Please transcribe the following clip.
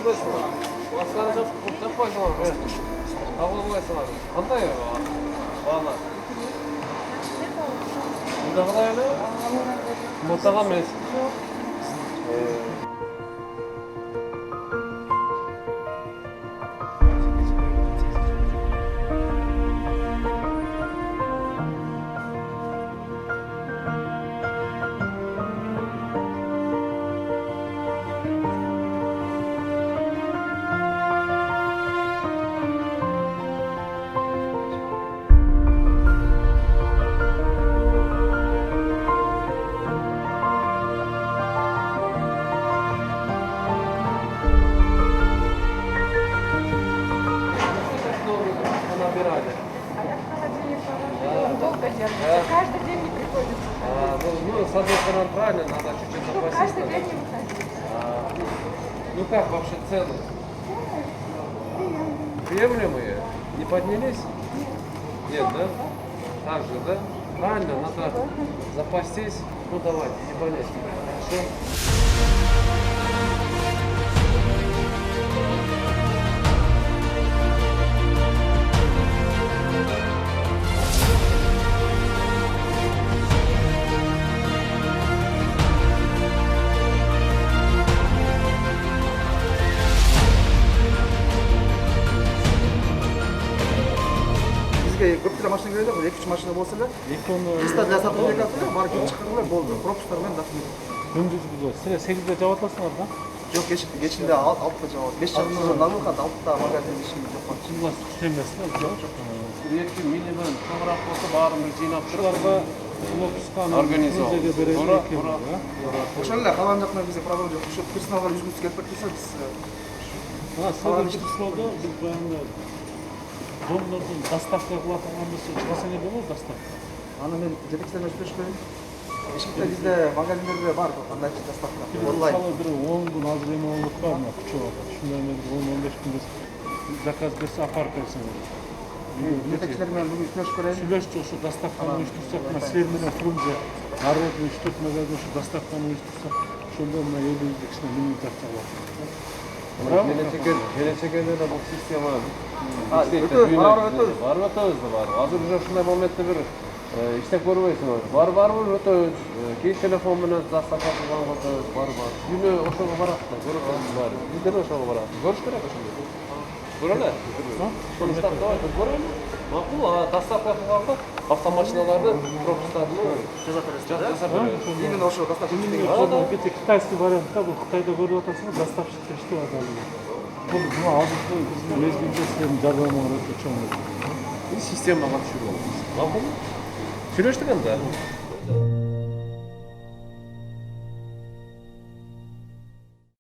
көресіңдер. Басқаны жаппайсыңдар, көресің. Табылмайсыңдар. Қандай бағана? Мұндағыдай әлі? Мұндаған емес. Долго держится. Каждый день не приходится. Ну, с одной стороны, правильно, надо чуть-чуть запаситься. Каждый день не выходит. Ну как вообще цены? Приемлемые? Не поднялись? Нет, да? Так же, да? Правильно, надо запастись. Ну давайте, не болеть. Хорошо? Бізге көптеген машина керек жоқ, 2-3 машина болса да, қыста жасатып жатыр, барып келіп шыққандар болды. Пропустармен документ. Күндізгі 8-де жауап аласыңдар да? Жоқ, кешінде 6-да жауап. 5 шақырым нагрузка, 6-да магазин ішінде жоқ. Жылас күтемесін, жоқ. Ретке минимум тоғырақ болса барын бір жинап Шыларға лопусқан организация береді екен. Ошол эле калган жактан бизде проблема жок. Ошо персоналга жүзгүнүз келип кетсе биз Сіздер тұрсылады, біз баяғында домдардың доставка қылатын болса шығаса не болады доставка? аны мен жетекчилермен сүйлөшүп коеюн. Эшикте бизде магазиндерде бар кандай доставка. Онлайн. Мысалы бір 10 күн азыр эме болуп бар мына күчөп атат. Шундай мен 10-15 күн заказ берсе апарып берсеңер. Жетекчилермен бүгүн сүйлөшүп көрөйүн. Сүйлөшчү ошо доставканы уюштурсак, мына силер менен фрунзе народный 3-4 магазин ошо доставканы уюштурсак, ошондо мына элибизде кичине минут акча болот. Келечекте де бұл система өтөбүз. Барып өтөбүз да бар. Азыр уже ушундай моментте бир иштеп көрбөйсүңөр. Барып өтөбүз. Кийин телефон менен доставка кылганга өтөбүз. Бар. Күнү ошого барат да, көрөсүңүз бар. Биздер ошого барат. Көрүш керек ошондой. Көрөлү? Сону стартабайбыз, көрөлү. Макул, доставка кылганда автомашиналарды, пропустарды жасап беребиз. Именно ошо доставка деген. Бите китайский вариантта бул Кытайда көрүп атасыңыз, доставщиктер иштеп атат. Бул азыркы биздин мезгилде силердин жардамыңар өтө чоң. Системага түшүрүп алабыз. Макул? Сүйлөштүк анда.